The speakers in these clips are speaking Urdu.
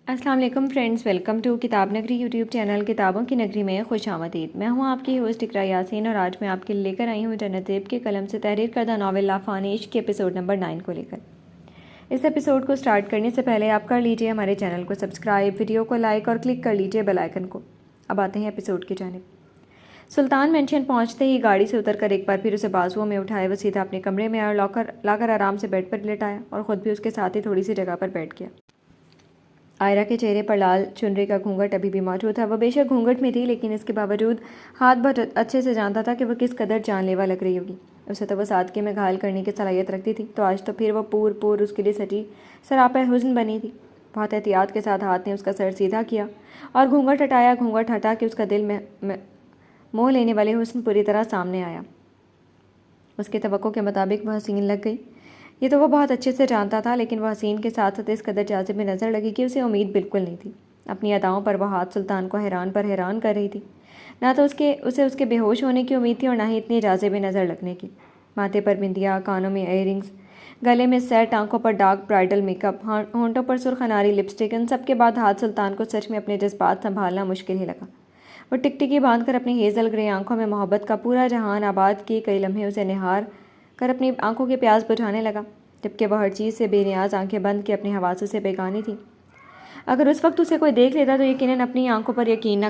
السلام علیکم فرینڈز، ویلکم ٹو کتاب نگری یوٹیوب چینل کتابوں کی نگری میں خوش آمدید۔ میں ہوں آپ کی ہوسٹ اقراء یاسین اور آج میں آپ کے لے کر آئی ہوں جنت زیب کے قلم سے تحریر کردہ ناول لافانی عشق کے ایپیسوڈ نمبر 9 کو لے کر۔ اس ایپیسوڈ کو سٹارٹ کرنے سے پہلے آپ کر لیجئے ہمارے چینل کو سبسکرائب، ویڈیو کو لائک اور کلک کر لیجئے بیل آئیکن کو۔ اب آتے ہیں ایپیسوڈ کی جانب۔ سلطان مینشن پہنچتے ہی گاڑی سے اتر کر ایک بار پھر اسے بازوؤں میں اٹھائے وہ سیدھا اپنے کمرے میں آیا اور لا کر آرام سے بیڈ پر لٹایا اور خود بھی اس کے ساتھ ہی تھوڑی سی جگہ پر بیٹھ گیا۔ آئرہ کے چہرے پر لال چنری کا گھونگھٹ ابھی بھی موجود تھا۔ وہ بے شک گھونگھٹ میں تھی لیکن اس کے باوجود ہاتھ بہت اچھے سے جانتا تھا کہ وہ کس قدر جان لیوا لگ رہی ہوگی۔ اسے تو وہ سادگی میں گھائل کرنے کی صلاحیت رکھتی تھی، تو آج تو پھر وہ پور اس کے لیے سجی سراپا حزن بنی تھی۔ بہت احتیاط کے ساتھ ہاتھ نے اس کا سر سیدھا کیا اور گھونگھٹ ہٹایا۔ گھونگھٹ ہٹا کے اس کا دل میں موہ لینے والے حسن پوری طرح سامنے آیا۔ اس کے توقع کے مطابق وہ حسین لگ گئی۔ یہ تو وہ بہت اچھے سے جانتا تھا، لیکن وہ حسین کے ساتھ ساتھ اس قدر جاذب میں نظر لگی کہ اسے امید بالکل نہیں تھی۔ اپنی اداؤں پر وہ ہاتھ سلطان کو حیران پر حیران کر رہی تھی۔ نہ تو اسے اس کے بے ہوش ہونے کی امید تھی اور نہ ہی اتنی جاذب نظر لگنے کی۔ ماتھے پر بندیا، کانوں میں ایئر رنگز، گلے میں سیٹ، آنکھوں پر ڈارک برائڈل میک اپ، ہونٹوں پر سرخ اناری لپسٹک، ان سب کے بعد ہاتھ سلطان کو سچ میں اپنے جذبات سنبھالنا مشکل ہی لگا۔ وہ ٹکٹکی باندھ کر اپنی ہیزل گرے آنکھوں میں محبت کا پورا جہان آباد کیے کئی لمحے اسے نہار کر اپنی آنکھوں کے پیاس بجھانے لگا، جبکہ وہ ہر چیز سے بے نیاز آنکھیں بند کے اپنے حواسوں سے بیگانی تھی۔ اگر اس وقت اسے کوئی دیکھ لیتا تو یقیناً اپنی آنکھوں پر یقین نہ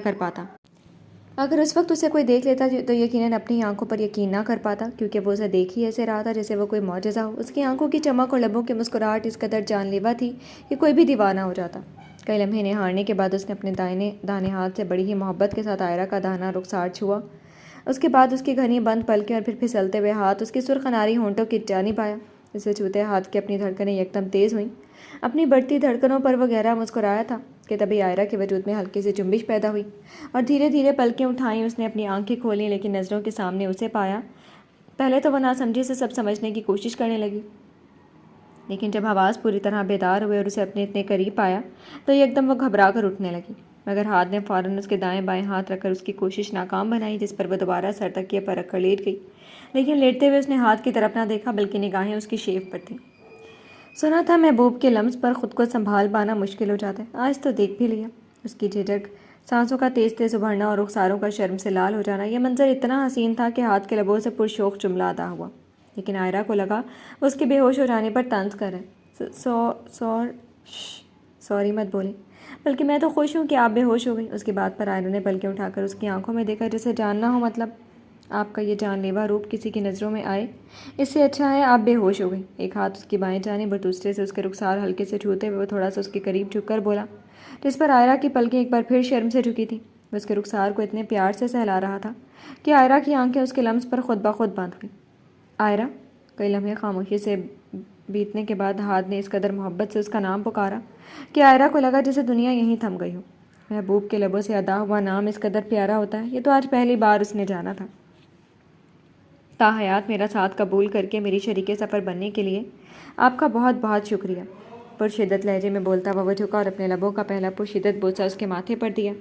کر پاتا، کیونکہ وہ اسے دیکھ ہی ایسے رہا تھا جیسے وہ کوئی معجزہ ہو۔ اس کی آنکھوں کی چمک اور لبوں کی مسکراہٹ اس قدر جان لیوا تھی کہ کوئی بھی دیوانہ ہو جاتا۔ کئی لمحے نہارنے کے بعد اس نے اپنے دانے ہاتھ سے بڑی ہی محبت کے ساتھ آئرہ کا داہنا رخسار چھوا۔ اس کے بعد اس کی گھنی بند پلکیں اور پھر پھسلتے ہوئے ہاتھ اس کی سرخ اناری ہونٹوں کی جانب آیا۔ اسے چھوتے ہاتھ کی اپنی دھڑکنیں یکدم تیز ہوئیں۔ اپنی بڑھتی دھڑکنوں پر وہ گہرا مسکرایا تھا کہ تبھی آئرہ کے وجود میں ہلکی سی جنبش پیدا ہوئی اور دھیرے دھیرے پلکیں اٹھائیں۔ اس نے اپنی آنکھیں کھولیں لیکن نظروں کے سامنے اسے پایا۔ پہلے تو وہ ناسمجھی سے سب سمجھنے کی کوشش کرنے لگی، لیکن جب حواس پوری طرح بیدار ہوئے اور اسے اپنے اتنے قریب پایا تو یکدم وہ گھبرا کر اٹھنے لگی، مگر ہاتھ نے فوراً اس کے دائیں بائیں ہاتھ رکھ کر اس کی کوشش ناکام بنائی، جس پر وہ دوبارہ سر تکیے پر رکھ کر لیٹ گئی۔ لیکن لیٹتے ہوئے اس نے ہاتھ کی طرف نہ دیکھا بلکہ نگاہیں اس کی شیف پر تھیں۔ سنا تھا محبوب کے لمس پر خود کو سنبھال پانا مشکل ہو جاتا ہے، آج تو دیکھ بھی لیا۔ اس کی جھجک، سانسوں کا تیز تیز ابھرنا اور رخساروں کا شرم سے لال ہو جانا، یہ منظر اتنا حسین تھا کہ ہاتھ کے لبوں سے پرشوق جملہ ادا ہوا، لیکن آئرہ کو لگا وہ اس کے بے ہوش ہو جانے پر طنز کر رہے۔ سوری مت بولیں، بلکہ میں تو خوش ہوں کہ آپ بے ہوش ہو گئی۔ اس کی بات پر آئرہ نے پلکیں اٹھا کر اس کی آنکھوں میں دیکھا، جسے جاننا ہو مطلب آپ کا یہ جان لیوا روپ کسی کی نظروں میں آئے، اس سے اچھا ہے آپ بے ہوش ہو گئی۔ ایک ہاتھ اس کی بائیں جانب اور دوسرے سے اس کے رخسار ہلکے سے چھوتے ہوئے وہ تھوڑا سا اس کے قریب جھک کر بولا، جس پر آئرہ کی پلکیں ایک بار پھر شرم سے جھکی تھیں۔ وہ اس کے رخسار کو اتنے پیار سے سہلا رہا تھا کہ آئرہ کی آنکھیں اس کے لمس پر خود بخود بند ہوئیں۔ آئرہ! کئی لمحے خاموشی سے بیتنے کے بعد ہاتھ نے اس قدر محبت سے اس کا نام پکارا کہ آئرہ کو لگا جیسے دنیا یہیں تھم گئی ہو۔ محبوب کے لبوں سے ادا ہوا نام اس قدر پیارا ہوتا ہے، یہ تو آج پہلی بار اس نے جانا تھا۔ تا حیات میرا ساتھ قبول کر کے میری شریک سفر بننے کے لیے آپ کا بہت بہت شکریہ۔ پرشدت لہجے میں بولتا وہ جھکا اور اپنے لبوں کا پہلا پرشدت بوسہ اس کے ماتھے پر دیا،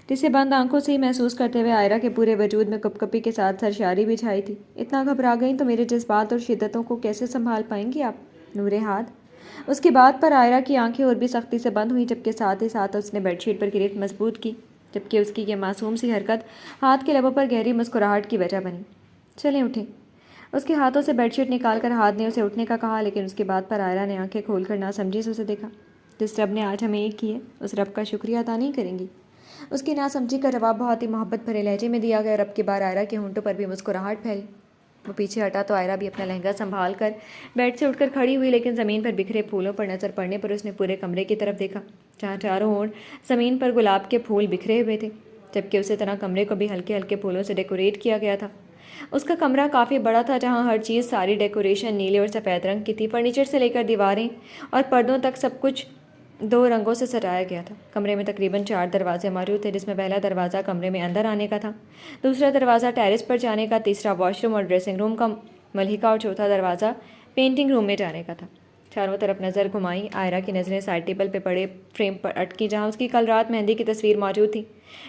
جسے بند آنکھوں سے ہی محسوس کرتے ہوئے آئرہ کے پورے وجود میں کپکپی کے ساتھ سرشاری بھی چھائی تھی۔ اتنا گھبرا گئیں تو میرے جذبات اور شدتوں کو کیسے سنبھال پائیں گی آپ، نورِ ہاتھ؟ اس کی بات پر آئرہ کی آنکھیں اور بھی سختی سے بند ہوئیں، جبکہ ساتھ ہی ساتھ اس نے بیڈ شیٹ پر گرفت مضبوط کی، جبکہ اس کی یہ معصوم سی حرکت ہاتھ کے لبوں پر گہری مسکراہٹ کی وجہ بنی۔ چلیں اٹھیں۔ اس کے ہاتھوں سے بیڈ شیٹ نکال کر ہاتھ نے اسے اٹھنے کا کہا، لیکن اس کی بات پر آئرہ نے آنکھیں کھول کر ناسمجھی سے اسے دیکھا۔ جس رب نے آج ہمیں ایک کی ہے، اس رب کا شکریہ ادا نہیں کریں گی؟ اس کی ناسمجھی کا جواب بہت ہی محبت بھرے لہجے میں دیا گیا اور اب کی بار آئرہ کے ہونٹوں پر بھی مسکراہٹ پھیلی۔ وہ پیچھے ہٹا تو آئرہ بھی اپنا لہنگا سنبھال کر بیڈ سے اٹھ کر کھڑی ہوئی، لیکن زمین پر بکھرے پھولوں پر نظر پڑنے پر اس نے پورے کمرے کی طرف دیکھا، جہاں چاروں اور زمین پر گلاب کے پھول بکھرے ہوئے تھے، جبکہ اسی طرح کمرے کو بھی ہلکے ہلکے پھولوں سے ڈیکوریٹ کیا گیا تھا۔ اس کا کمرہ کافی بڑا تھا، جہاں ہر چیز، ساری ڈیکوریشن نیلے اور سفید رنگ کی تھی۔ فرنیچر سے لے کر دیواریں اور پردوں تک سب کچھ 2 رنگوں سے سجایا گیا تھا۔ کمرے میں تقریباً 4 دروازے موجود تھے، جس میں پہلا دروازہ کمرے میں اندر آنے کا تھا، دوسرا دروازہ ٹیرس پر جانے کا، تیسرا واش روم اور ڈریسنگ روم کا ملحقہ اور چوتھا دروازہ پینٹنگ روم میں جانے کا تھا۔ چاروں طرف نظر گھمائی، آئرہ کی نظریں سائڈ ٹیبل پہ پڑے فریم پر اٹکی، جہاں اس کی کل رات مہندی کی تصویر موجود تھی،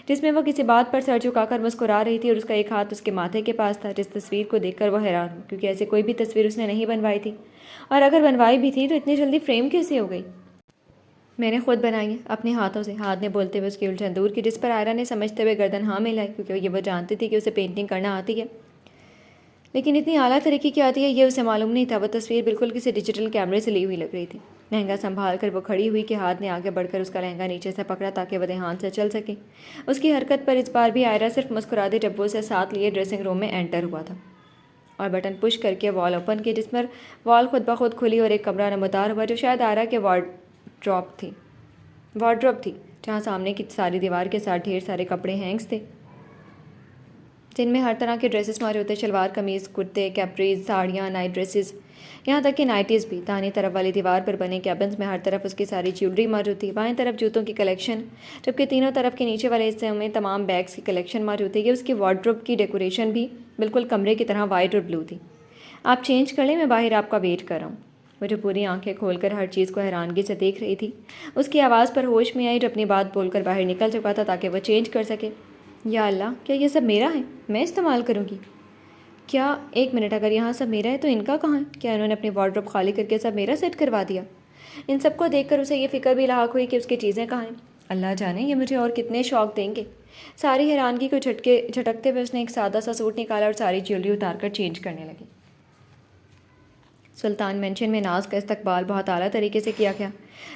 جس میں وہ کسی بات پر سر جھکا کر مسکرا رہی تھی اور اس کا ایک ہاتھ اس کے ماتھے کے پاس تھا، جس تصویر کو دیکھ کر وہ حیران ہوئی، کیونکہ ایسی کوئی بھی تصویر اس نے نہیں بنوائی تھی، اور اگر بنوائی بھی تھی تو اتنی جلدی فریم کیسے ہو گئی؟ میں نے خود بنائی ہے اپنے ہاتھوں سے، ہاتھ نے بولتے ہوئے اس کی الجھن دور کی، جس پر آئرہ نے سمجھتے ہوئے گردن ہاں میں لائی، کیونکہ یہ وہ جانتی تھی کہ اسے پینٹنگ کرنا آتی ہے، لیکن اتنی اعلیٰ طریقے کی آتی ہے یہ اسے معلوم نہیں تھا۔ وہ تصویر بالکل کسی ڈیجیٹل کیمرے سے لی ہوئی لگ رہی تھی۔ لہنگا سنبھال کر وہ کھڑی ہوئی کہ ہاتھ نے آگے بڑھ کر اس کا لہنگا نیچے سے پکڑا تاکہ وہ دھیان سے چل سکے۔ اس کی حرکت پر اس بار بھی آئرہ صرف مسکراتے جب وہ اسے ساتھ لیے ڈریسنگ روم میں انٹر ہوا تھا اور بٹن پش کر کے وال اوپن کی، جس پر وال خود بخود کھلی اور ایک کمرہ نمودار ہوا جو شاید آئرہ کے وارڈروب تھی، جہاں سامنے کی ساری دیوار کے ساتھ ڈھیر سارے کپڑے ہینگس تھے جن میں ہر طرح کے ڈریسز موجود تھے، شلوار قمیض، کرتے، کیپریز، ساڑیاں، نائٹ ڈریسز، یہاں تک کہ نائٹیز بھی۔ دائیں طرف والی دیوار پر بنے کیبنز میں ہر طرف اس کی ساری جیولری موجود تھی، بائیں طرف جوتوں کی کلیکشن، جبکہ تینوں طرف کے نیچے والے حصے میں تمام بیگز کی کلیکشن موجود تھی۔ یہ اس کی وارڈروب کی ڈیکوریشن بھی بالکل کمرے کی طرح وائٹ اور بلو تھی۔ آپ چینج کر لیں، میں باہر آپ کا ویٹ کر رہا ہوں۔ وہ جو پوری آنکھیں کھول کر ہر چیز کو حیرانگی سے دیکھ رہی تھی، اس کی آواز پر ہوش میں آئی جو اپنی بات بول کر باہر نکل چکا تھا تاکہ وہ چینج کر سکے۔ یا اللہ، کیا یہ سب میرا ہے؟ میں استعمال کروں گی؟ کیا ایک منٹ، اگر یہاں سب میرا ہے تو ان کا کہاں ہے؟ کیا انہوں نے اپنی وارڈروب خالی کر کے سب میرا سیٹ کروا دیا؟ ان سب کو دیکھ کر اسے یہ فکر بھی لاحق ہوئی کہ اس کی چیزیں کہاں ہیں۔ اللہ جانے یہ مجھے اور کتنے شوق دیں گے۔ ساری حیرانگی کو جھٹکتے ہوئے اس نے ایک سادہ سا سوٹ نکالا اور ساری جیولری اتار کر چینج کرنے لگی۔ سلطان مینشن میں ناز کا استقبال بہت اعلیٰ طریقے سے کیا گیا۔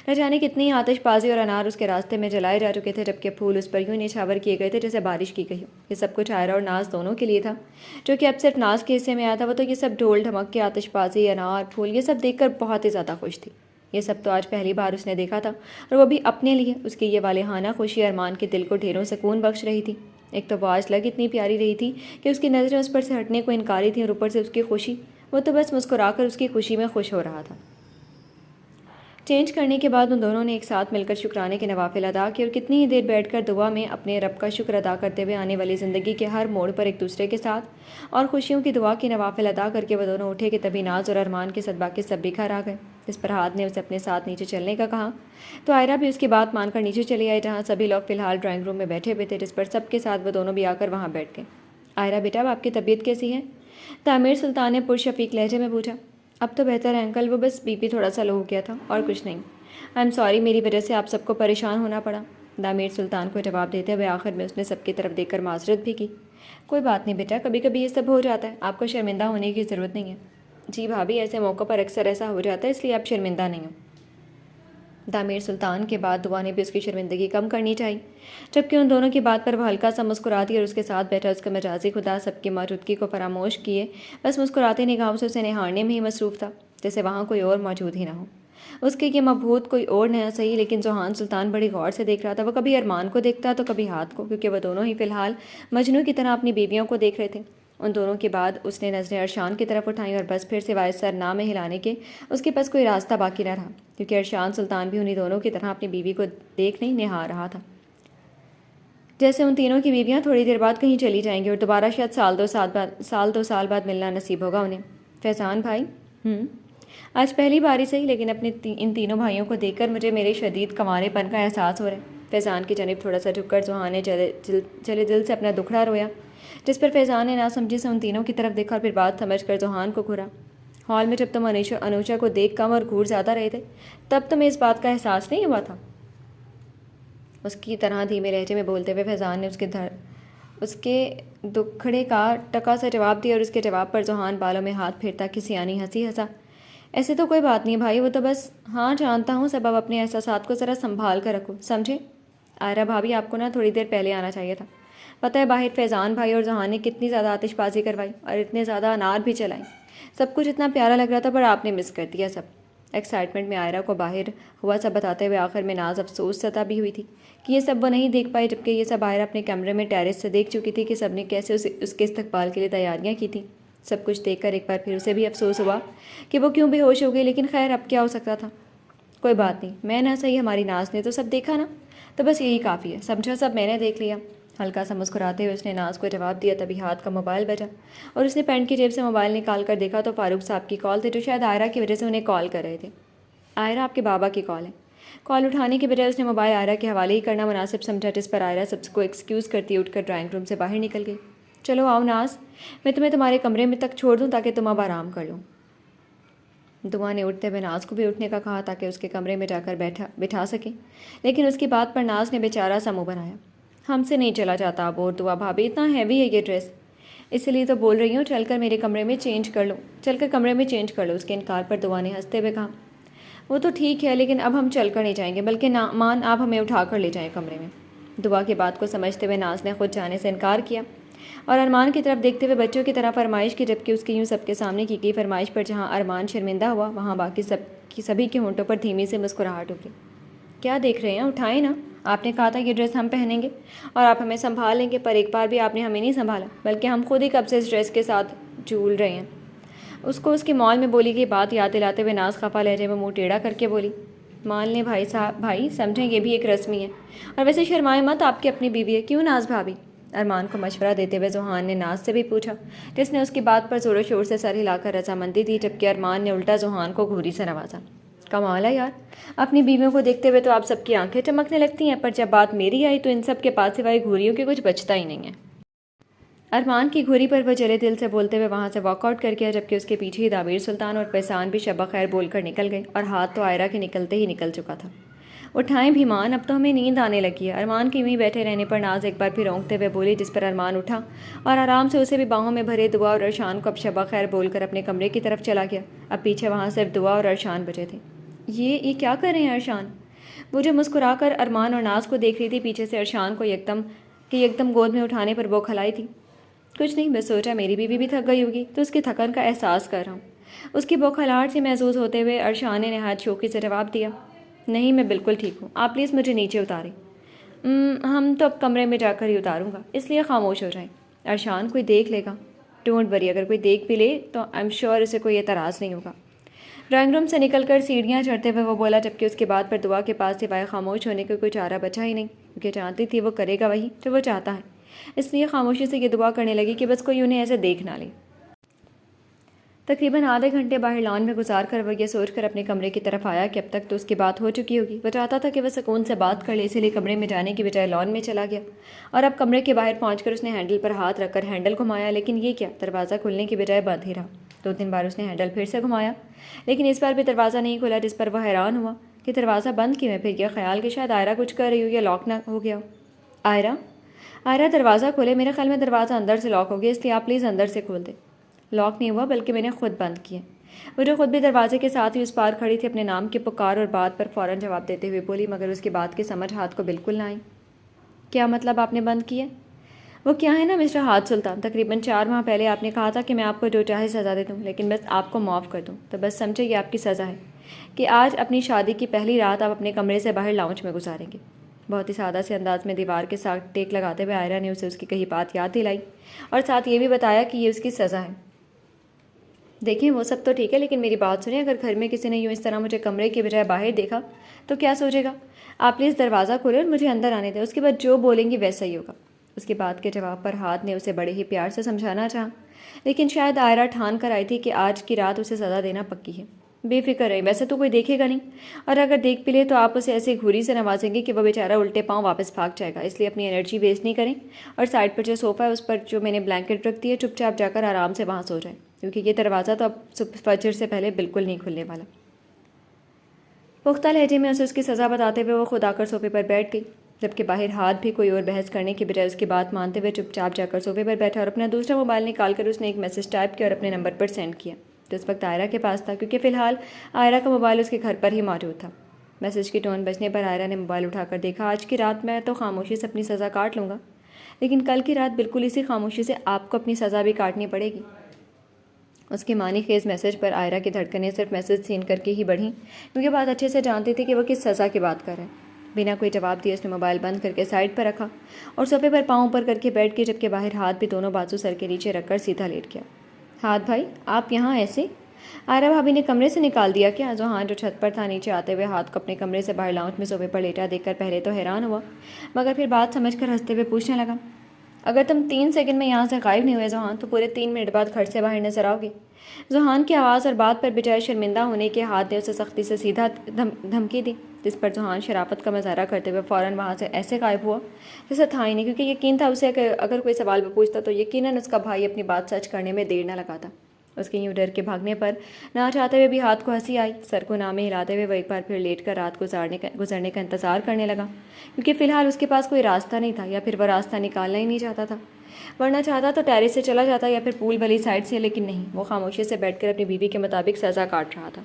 نہ جانے کتنی آتش بازی اور انار اس کے راستے میں جلائے جا چکے تھے، جبکہ پھول اس پر یوں نچھاور کیے گئے تھے جیسے بارش کی گئی ہو۔ یہ سب کچھ آئرہ اور ناز دونوں کے لیے تھا، جو کہ اب صرف ناز کے حصے میں آیا تھا۔ وہ تو یہ سب ڈھول ڈھمک کے، آتش بازی، انار، پھول، یہ سب دیکھ کر بہت ہی زیادہ خوش تھی۔ یہ سب تو آج پہلی بار اس نے دیکھا تھا، اور وہ بھی اپنے لیے۔ اس کی یہ والہانہ خوشی ارمان کے دل کو ڈھیروں سکون بخش رہی تھی۔ ایک تو وہ آج لگ اتنی پیاری رہی تھی کہ اس کی نظریں اس پر سے ہٹنے کو انکاری تھیں، اور اوپر سے اس کی خوشی، وہ تو بس مسکرا کر اس کی خوشی میں خوش ہو رہا تھا۔ چینج کرنے کے بعد ان دونوں نے ایک ساتھ مل کر شکرانے کے نوافل ادا کیے اور کتنی ہی دیر بیٹھ کر دعا میں اپنے رب کا شکر ادا کرتے ہوئے آنے والی زندگی کے ہر موڑ پر ایک دوسرے کے ساتھ اور خوشیوں کی دعا کے نوافل ادا کر کے وہ دونوں اٹھے کہ تبھی ناز اور ارمان کے صدبہ کے سب بکھر آ گئے۔ اس پر ہاتھ نے اسے اپنے ساتھ نیچے چلنے کا کہا تو آئرہ بھی اس کی بات مان کر نیچے چلی آئی، جہاں سبھی لوگ فی الحال ڈرائنگ روم میں بیٹھے ہوئے تھے، جس پر سب کے ساتھ وہ دونوں بھی آ کر وہاں بیٹھ گئے۔ آئرہ بیٹا، اب آپ کی طبیعت کیسی ہے؟ تعمیر سلطان نے پرشفیق لہجے میں پوچھا۔ اب تو بہتر ہے انکل، وہ بس بی پی تھوڑا سا لو ہو گیا تھا اور کچھ نہیں۔ آئی ایم سوری، میری وجہ سے آپ سب کو پریشان ہونا پڑا۔ تعمیر سلطان کو جواب دیتے ہوئے آخر میں اس نے سب کی طرف دیکھ کر معذرت بھی کی۔ کوئی بات نہیں بیٹا، کبھی کبھی یہ سب ہو جاتا ہے، آپ کو شرمندہ ہونے کی ضرورت نہیں ہے۔ جی بھابھی، ایسے موقع پر اکثر ایسا ہو جاتا ہے، اس لیے آپ شرمندہ نہیں ہو۔ تعمیر سلطان کے بعد دعا نے بھی اس کی شرمندگی کم کرنی چاہیے، جبکہ ان دونوں کی بات پر وہ ہلکا سا مسکراتی اور اس کے ساتھ بیٹھا اس کا مجازی خدا سب کی موجودگی کو فراموش کیے بس مسکراتے نگاہوں سے اسے نہارنے میں ہی مصروف تھا، جیسے وہاں کوئی اور موجود ہی نہ ہو۔ اس کے یہ مبہوت کوئی اور نیا صحیح، لیکن ذوحان سلطان بڑی غور سے دیکھ رہا تھا۔ وہ کبھی ارمان کو دیکھتا تو کبھی ہاتھ کو، کیونکہ وہ دونوں ہی فی الحال مجنوں کی طرح اپنی بیویوں کو دیکھ رہے تھے۔ ان دونوں کے بعد اس نے نظریں ارشان کی طرف اٹھائیں اور بس پھر سوائے سر نہ میں ہلانے کے اس کے پاس کوئی راستہ باقی نہ رہا، کیونکہ ارشان سلطان بھی انہیں دونوں کی طرح اپنی بیوی کو دیکھ نہیں نہار رہا تھا، جیسے ان تینوں کی بیویاں تھوڑی دیر بعد کہیں چلی جائیں گی اور دوبارہ شاید سال دو سال بعد ملنا نصیب ہوگا انہیں۔ فیضان بھائی، آج پہلی باری صحیح، لیکن اپنے ان تینوں بھائیوں کو دیکھ کر مجھے میرے شدید کنوارے پن کا احساس ہو رہا ہے۔ فیضان کی جانب تھوڑا سا جھک کر ذوحان نے چلے دل سے اپنا دکھڑا رویا، جس پر فیضان نے ناسمجھی سے ان تینوں کی طرف دیکھا اور پھر بات سمجھ کر ذوحان کو گھورا۔ ہال میں جب تم انوشا کو دیکھ کم اور گھور زیادہ رہے تھے، تب تمہیں اس بات کا احساس نہیں ہوا تھا؟ اس کی طرح دھیمے لہجے میں بولتے ہوئے فیضان نے اس کے دکھڑے کا ٹکا سا جواب دیا، اور اس کے جواب پر ذوحان بالوں میں ہاتھ پھیرتا کسی آنی ہنسی ہنسا۔ ایسے تو کوئی بات نہیں بھائی، وہ تو بس، ہاں جانتا ہوں، سب اب اپنے احساسات کو ذرا سنبھال کر رکھو، سمجھے؟ آئرہ بھابھی، آپ کو نا تھوڑی دیر پہلے آنا چاہیے تھا۔ پتہ ہے باہر فیضان بھائی اور ذوحان نے کتنی زیادہ آتش بازی کروائی اور اتنے زیادہ انار بھی چلائیں، سب کچھ اتنا پیارا لگ رہا تھا، پر آپ نے مس کر دیا سب۔ ایکسائٹمنٹ میں آئرہ کو باہر ہوا سب بتاتے ہوئے آخر میں ناز افسوس ستا بھی ہوئی تھی کہ یہ سب وہ نہیں دیکھ پائی، جبکہ یہ سب آئرہ اپنے کمرے میں ٹیرس سے دیکھ چکی تھی کہ سب نے کیسے اس کے استقبال کے لیے تیاریاں کی تھیں۔ سب کچھ دیکھ کر ایک بار پھر اسے بھی افسوس ہوا کہ وہ کیوں بے ہوش ہو گئی، لیکن خیر اب کیا ہو سکتا تھا۔ کوئی بات نہیں، میں نہ صحیح ہماری ناز نے تو سب دیکھا نا، تو بس یہی کافی ہے، سمجھا؟ سب میں نے دیکھ لیا۔ ہلکا سا مسکراتے ہوئے اس نے ناز کو جواب دیا، تبھی ہاتھ کا موبائل بجا اور اس نے پینٹ کی جیب سے موبائل نکال کر دیکھا تو فاروق صاحب کی کال تھی، جو شاید آئرہ کی وجہ سے انہیں کال کر رہے تھے۔ آئرہ، آپ کے بابا کی کال ہے۔ کال اٹھانے کے بجائے اس نے موبائل آئرہ کے حوالے ہی کرنا مناسب سمجھا، جس پر آئرہ سب کو ایکسکیوز کرتی اٹھ کر ڈرائنگ روم سے باہر نکل گئی۔ چلو آؤ ناز، میں تمہیں تمہارے کمرے میں تک چھوڑ دوں تاکہ تم اب آرام کر لو۔ دعا نے اٹھتے ہوئے ناز کو بھی اٹھنے کا کہا تاکہ اس کے کمرے میں جا کر بٹھا سکے، لیکن اس کی بات پر ناز نے بیچارہ سا منہ بنایا۔ ہم سے نہیں چلا جاتا اب، اور دعا بھابھی اتنا ہیوی ہے یہ ڈریس، اسی لیے تو بول رہی ہوں چل کر کمرے میں چینج کر لو۔ اس کے انکار پر دعا نے ہنستے ہوئے کہا، وہ تو ٹھیک ہے لیکن اب ہم چل کر نہیں جائیں گے، بلکہ مان آپ ہمیں اٹھا کر لے جائیں کمرے میں۔ دعا کی بات کو سمجھتے ہوئے ناز نے خود جانے سے انکار کیا اور ارمان کی طرف دیکھتے ہوئے بچوں کی طرح فرمائش کی، جبکہ اس کی یوں سب کے سامنے کی گئی فرمائش پر جہاں ارمان شرمندہ ہوا وہاں باقی سبھی کے ہونٹوں پر دھیمی سے مسکراہٹ اٹھی۔ کیا دیکھ رہے ہیں، اٹھائیں نا، آپ نے کہا تھا یہ ڈریس ہم پہنیں گے اور آپ ہمیں سنبھال لیں گے، پر ایک بار بھی آپ نے ہمیں نہیں سنبھالا، بلکہ ہم خود ہی کب سے اس ڈریس کے ساتھ جھول رہے ہیں۔ اس کو اس کی مال میں بولی گئی بات یاد دلاتے ہوئے ناز خفا لہجے میں منہ ٹیڑھا کر کے بولی، مان لیں بھائی سمجھیں یہ بھی ایک رسمی ہے، اور ویسے شرمائے مت، آپ کی اپنی بیوی ہے، کیوں ناز بھابھی؟ ارمان کو مشورہ دیتے ہوئے ذوحان نے ناز سے بھی پوچھا، جس نے اس کی بات پر زور و شور سے سر ہلا کر رضامندی دی، جبکہ ارمان نے الٹا ذوحان کو گھوری سے نوازا۔ کمال ہے یار، اپنی بیویوں کو دیکھتے ہوئے تو آپ سب کی آنکھیں چمکنے لگتی ہیں، پر جب بات میری آئی تو ان سب کے پاس سوائے گھوریوں کے کچھ بچتا ہی نہیں ہے۔ ارمان کی گھوری پر وہ جلے دل سے بولتے ہوئے وہاں سے واک آؤٹ کر گیا، جبکہ اس کے پیچھے ہی دامیر سلطان اور پیسان بھی شبہ خیر بول کر نکل گئے، اور ہاتھ تو آئرہ کے نکلتے ہی نکل چکا تھا۔ اٹھائیں بھیمان، اب تو ہمیں نیند آنے لگی ہے۔ ارمان کے یوں ہی بیٹھے رہنے پر ناز ایک بار پھر اونگتے ہوئے بولی، جس پر ارمان اٹھا اور آرام سے اسے بھی باہوں میں بھرے دعا اور ارشان کو اب شبہ خیر بول کر اپنے کمرے کی طرف چلا گیا۔ اب پیچھے وہاں صرف دعا اور ارشان بچے تھے۔ یہ کیا کر رہے ہیں ارشان؟ وہ جو مسکرا کر ارمان اور ناز کو دیکھ رہی تھی، پیچھے سے ارشان کو یکدم گود میں اٹھانے پر وہ کھلائی تھی۔ کچھ نہیں، بس سوچا میری بیوی بھی تھک گئی ہوگی تو اس کی تھکن کا احساس کر رہا ہوں۔ اس کی بوکھلاہٹ سے محظوظ ہوتے ہوئے ارشان نے نہایت شوقی سے جواب دیا، نہیں میں بالکل ٹھیک ہوں، آپ پلیز مجھے نیچے اتاریں۔ ہم تو اب کمرے میں جا کر ہی اتاروں گا، اس لیے خاموش ہو جائیں۔ ارشان، کوئی دیکھ لے گا؟ ڈونٹ وری، اگر کوئی دیکھ بھی لے تو آئی ایم شیور اسے کوئی اعتراض نہیں ہوگا۔ ڈرائنگ روم سے نکل کر سیڑھیاں چڑھتے ہوئے وہ بولا، جبکہ اس کی بات پر دعا کے پاس سوائے خاموش ہونے کا کوئی چارہ بچا ہی نہیں، کیونکہ جانتی تھی وہ کرے گا وہی جو وہ چاہتا ہے، اس لیے خاموشی سے یہ دعا کرنے لگی کہ بس کوئی انہیں ایسے دیکھ نہ لے۔ تقریباً آدھے گھنٹے باہر لان میں گزار کر وہ یہ سوچ کر اپنے کمرے کی طرف آیا کہ اب تک تو اس کی بات ہو چکی ہوگی۔ وہ چاہتا تھا کہ وہ سکون سے بات کر لے، اسی لیے کمرے میں جانے کی بجائے لان میں چلا گیا، اور اب کمرے کے باہر پہنچ کر اس نے ہینڈل پر ہاتھ رکھ کر ہینڈل گھمایا، لیکن یہ کیا، دروازہ کھلنے کی بجائے بند ہی رہا۔ 2-3 بار اس نے ہینڈل پھر سے گھمایا، لیکن اس بار بھی دروازہ نہیں کھلا، جس پر وہ حیران ہوا کہ دروازہ بند کیوں ہے۔ پھر یہ خیال کہ شاید آئرہ کچھ کر رہی ہو یا لاک نہ ہو گیا ہو۔ آئرہ دروازہ کھولے، میرے خیال میں دروازہ اندر سے لاک ہو گیا، اس لیے آپ پلیز اندر سے کھول دیں۔ لاک نہیں ہوا، بلکہ میں نے خود بند کیا۔ وہ جو خود بھی دروازے کے ساتھ ہی اس پار کھڑی تھی، اپنے نام کی پکار اور بات پر فوراً جواب دیتے ہوئے بولی، مگر اس کی بات کی سمجھ ہاتھ کو بالکل نہ آئی۔ کیا مطلب آپ نے بند کیا؟ وہ کیا ہے نا مسٹر ہاتھ سلطان، تقریباً 4 ماہ پہلے آپ نے کہا تھا کہ میں آپ کو جو چاہے سزا دے دوں، لیکن بس آپ کو معاف کر دوں، تو بس سمجھے یہ آپ کی سزا ہے کہ آج اپنی شادی کی پہلی رات آپ اپنے کمرے سے باہر لاؤنج میں گزاریں گے۔ بہت ہی سادہ سے انداز میں دیوار کے ساتھ ٹیک لگاتے ہوئے آئرہ نے اسے اس کی کہی بات یاد دلائی اور ساتھ یہ بھی بتایا کہ یہ اس کی سزا ہے۔ دیکھیں وہ سب تو ٹھیک ہے، لیکن میری بات سنیں، اگر گھر میں کسی نے یوں اس طرح مجھے کمرے کے بجائے باہر دیکھا تو کیا سوچے گا؟ آپ پلیز دروازہ کھولیں اور مجھے اندر آنے دیں، اس کے بعد جو بولیں گی ویسا ہی ہوگا۔ اس کی بات کے جواب پر ہاتھ نے اسے بڑے ہی پیار سے سمجھانا چاہا، لیکن شاید آئرہ ٹھان کر آئی تھی کہ آج کی رات اسے سزا دینا پکی ہے۔ بے فکر رہیں، ویسے تو کوئی دیکھے گا نہیں، اور اگر دیکھ بھی لے تو آپ اسے ایسی گھوری سے نوازیں گے کہ وہ بیچارہ الٹے پاؤں واپس بھاگ جائے گا، اس لیے اپنی انرجی ویسٹ نہیں کریں، اور سائڈ پر جو صوفہ ہے اس پر جو میں نے بلینکٹ رکھ دی ہے، چپ چاپ جا کر آرام سے وہاں سو جائیں، کیونکہ یہ دروازہ تو اب فجر سے پہلے بالکل نہیں کھلنے والا۔ پختہ لہجے میں اسے اس کی سزا بتاتے ہوئے وہ خود آ کر صوفے پر بیٹھ گئی، جبکہ باہر ہاتھ بھی کوئی اور بحث کرنے کی بجائے اس کی بات مانتے ہوئے چپ چاپ جا کر صوفے پر بیٹھا، اور اپنا دوسرا موبائل نکال کر اس نے ایک میسج ٹائپ کیا اور اپنے نمبر پر سینڈ کیا، جو اس وقت آئرہ کے پاس تھا، کیونکہ فی الحال آئرہ کا موبائل اس کے گھر پر ہی موجود تھا۔ میسج کی ٹون بجنے پر آئرہ نے موبائل اٹھا کر دیکھا، آج کی رات میں تو خاموشی سے اپنی سزا کاٹ لوں گا، لیکن کل کی رات بالکل اسی خاموشی سے آپ کو اپنی سزا بھی کاٹنی پڑے گی۔ اس کے معنی خیز میسج پر آئرہ کی دھڑکنیں صرف میسج سین کر کے ہی بڑھیں، کیونکہ بات اچھے سے جانتی تھی کہ وہ کس سزا کی بات کر رہے ہیں۔ بنا کوئی جواب دیے اس نے موبائل بند کر کے سائڈ پر رکھا اور صوفے پر پاؤں اوپر کر کے بیٹھ کے، جبکہ باہر ہاتھ بھی دونوں بازو سر کے نیچے رکھ کر سیدھا لیٹ گیا۔ ہاتھ بھائی آپ یہاں ایسے؟ آئرہ بھابھی نے کمرے سے نکال دیا کیا؟ ذوحان جو چھت پر تھا نیچے آتے ہوئے ہاتھ کو اپنے کمرے سے باہر لاؤنج میں صوفے پر لیٹا دیکھ کر پہلے تو حیران ہوا، مگر پھر بات سمجھ کر ہنستے ہوئے پوچھنے لگا، اگر تم 3 سیکنڈ میں یہاں سے غائب نہیں ہوئے ذوحان تو پورے 3 منٹ بعد گھر سے باہر نظر آؤ گے۔ ذوحان کی آواز اور بات پر بجائے شرمندہ ہونے کے ہاتھ نے اسے سختی سے سیدھا دھمکی دی، جس پر ذوحان شرافت کا مظاہرہ کرتے ہوئے فوراً وہاں سے ایسے غائب ہوا جیسے تھا ہی نہیں، کیونکہ یقین تھا اسے کہ اگر کوئی سوال وہ پوچھتا تو یقیناً اس کا بھائی اپنی بات سچ کرنے میں دیر نہ لگاتا۔ اس کے یوں ڈر کے بھاگنے پر نہ چاہتے ہوئے بھی ہاتھ کو ہنسی آئی. سر کو نامے ہلاتے ہوئے وہ ایک بار پھر لیٹ کر رات گزرنے کا انتظار کرنے لگا، کیونکہ فی الحال اس کے پاس کوئی راستہ نہیں تھا، یا پھر وہ راستہ نکالنا ہی نہیں چاہتا تھا. ورنہ چاہتا تو ٹیرس سے چلا جاتا یا پھر پول والی سائڈ سے، لیکن نہیں، وہ خاموشی سے بیٹھ کر اپنی بیوی کے مطابق سزا کاٹ رہا تھا.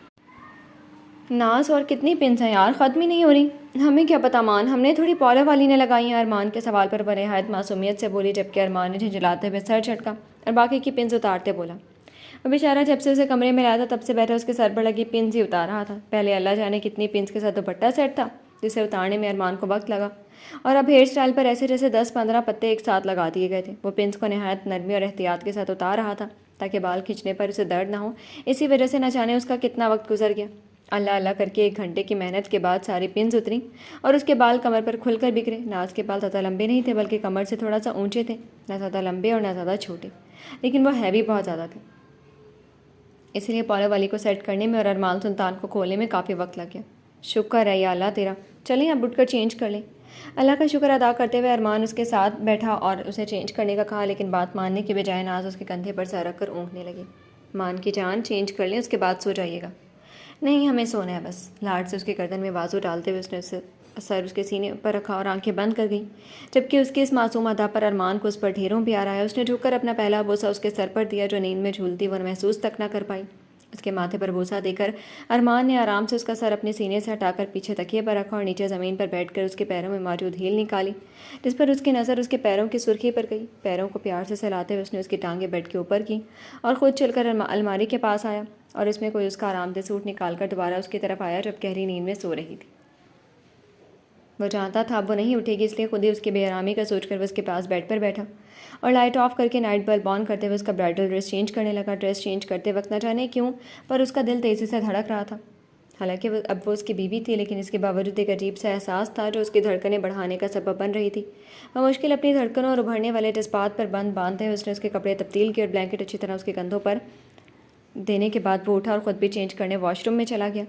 ناز اور کتنی پنس ہیں یار، ختم ہی نہیں ہو رہی. ہمیں کیا پتہ مان، ہم نے تھوڑی پولو والی نے لگائی ہیں. ارمان کے سوال پر وہ نہایت معصومیت سے بولی، جبکہ ارمان نے جھنجھلاتے ہوئے سر جھٹکا اور باقی کی پنس اتارتے بولا. وہ بیچارہ جب سے اسے کمرے میں لایا تھا تب سے بیٹھا اس کے سر پر لگی پنس ہی اتار رہا تھا. پہلے اللہ جانے کتنی پنس کے ساتھ دوپٹہ سیٹ تھا جسے اتارنے میں ارمان کو وقت لگا، اور اب ہیئر اسٹائل پر ایسے جیسے 10-15 پتے ایک ساتھ لگا دیے گئے تھے. وہ پنس کو نہایت نرمی اور احتیاط کے ساتھ اتار رہا تھا تاکہ بال کھینچنے پر اسے درد نہ ہو. اسی وجہ سے نہ جانے اس کا کتنا وقت گزر گیا. اللہ اللہ کر کے 1 گھنٹے کی محنت کے بعد ساری پنس اتریں اور اس کے بال کمر پر کھل کر بکھرے. ناز کے بال زیادہ لمبے نہیں تھے بلکہ کمر سے تھوڑا سا اونچے تھے، نہ زیادہ لمبے اور نہ زیادہ چھوٹے، لیکن وہ ہیوی بہت زیادہ تھے. اس لیے پولو والی کو سیٹ کرنے میں اور ارمان سلطان کو کھولنے میں کافی وقت لگ گیا. شکر ہے یا اللہ تیرا، چلیں اب اٹھ کر چینج کر لیں. اللہ کا شکر ادا کرتے ہوئے ارمان اس کے ساتھ بیٹھا اور اسے چینج کرنے کا کہا، لیکن بات ماننے کے بجائے ناز اس کے کندھے پر سر رکھ کر اونگنے لگی. مان کی جان، چینج کر لیں، اس کے بعد سو جائیے گا. نہیں، ہمیں سونا ہے بس. لاڈ سے اس کے گردن میں بازو ڈالتے ہوئے اس نے سر اس کے سینے پر رکھا اور آنکھیں بند کر گئی، جبکہ اس کی اس معصوم ادا پر ارمان کو اس پر ڈھیروں پیار آیا. اس نے جھک کر اپنا پہلا بوسہ اس کے سر پر دیا جو نیند میں جھولتی وہ محسوس تک نہ کر پائی. اس کے ماتھے پر بوسہ دے کر ارمان نے آرام سے اس کا سر اپنے سینے سے ہٹا کر پیچھے تکیے پر رکھا اور نیچے زمین پر بیٹھ کر اس کے پیروں میں موجود ہیل نکالی، جس پر اس کی نظر اس کے پیروں کی سرخی پر گئی. پیروں کو پیار سے سہلاتے ہوئے اس نے اس کی ٹانگیں بیڈ کے اوپر کی اور خود چل کر الماری کے پاس آیا اور اس میں کوئی اس کا آرام دہ سوٹ نکال کر دوبارہ اس کی طرف آیا جب گہری نیند میں سو رہی تھی. وہ جانتا تھا اب وہ نہیں اٹھے گی، اس لیے خود ہی اس کی بے آرامی کا سوچ کر وہ اس کے پاس بیڈ پر بیٹھا اور لائٹ آف کر کے نائٹ بلب آن کرتے ہوئے اس کا برائڈل ڈریس چینج کرنے لگا. ڈریس چینج کرتے وقت نہ جانے کیوں پر اس کا دل تیزی سے دھڑک رہا تھا. حالانکہ اب وہ اس کی بیوی تھی، لیکن اس کے باوجود ایک عجیب سا احساس تھا جو اس کی دھڑکنیں بڑھانے کا سبب بن رہی تھی. وہ مشکل اپنی دھڑکنوں اور ابھرنے والے جذبات پر باندھتے ہوئے اس نے اس کے کپڑے تبدیل کیے اور بلینکٹ اچھی طرح اس کے کندھوں پر دینے کے بعد وہ اٹھا اور خود بھی چینج کرنے واش روم میں چلا گیا.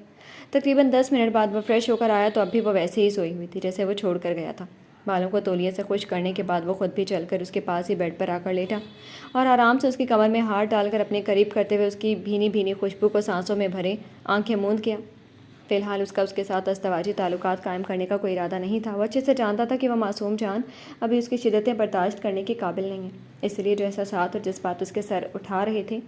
تقریباً 10 منٹ بعد وہ فریش ہو کر آیا تو اب بھی وہ ویسے ہی سوئی ہوئی تھی جیسے وہ چھوڑ کر گیا تھا. بالوں کو تولیے سے خشک کرنے کے بعد وہ خود بھی چل کر اس کے پاس ہی بیڈ پر آ کر لیٹا اور آرام سے اس کی کمر میں ہاتھ ڈال کر اپنے قریب کرتے ہوئے اس کی بھینی بھینی خوشبو کو سانسوں میں بھرے آنکھیں موند کیا. فی الحال اس کا اس کے ساتھ ازدواجی تعلقات قائم کرنے کا کوئی ارادہ نہیں تھا. وہ اچھے سے جانتا تھا کہ وہ معصوم جان ابھی اس کی شدتیں برداشت کرنے کے قابل نہیں ہے. اس لیے جو احساسات اور جذبات اس کے سر اٹھا رہے تھے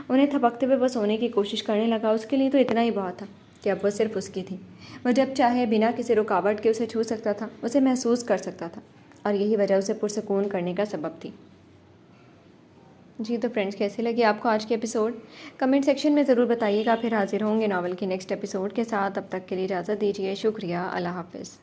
انہیں تھپکتے ہوئے وہ سونے کی کوشش کرنے لگا. اس کے لیے تو اتنا ہی بہت تھا کہ اب وہ صرف اس کی تھی. وہ جب چاہے بنا کسی رکاوٹ کے اسے چھو سکتا تھا، اسے محسوس کر سکتا تھا، اور یہی وجہ اسے پرسکون کرنے کا سبب تھی. جی تو فرینڈز، کیسے لگی آپ کو آج کے ایپیسوڈ؟ کمنٹ سیکشن میں ضرور بتائیے گا. پھر حاضر ہوں گے ناول کی نیکسٹ ایپیسوڈ کے ساتھ. اب تک کے لیے اجازت دیجیے. شکریہ. اللہ حافظ.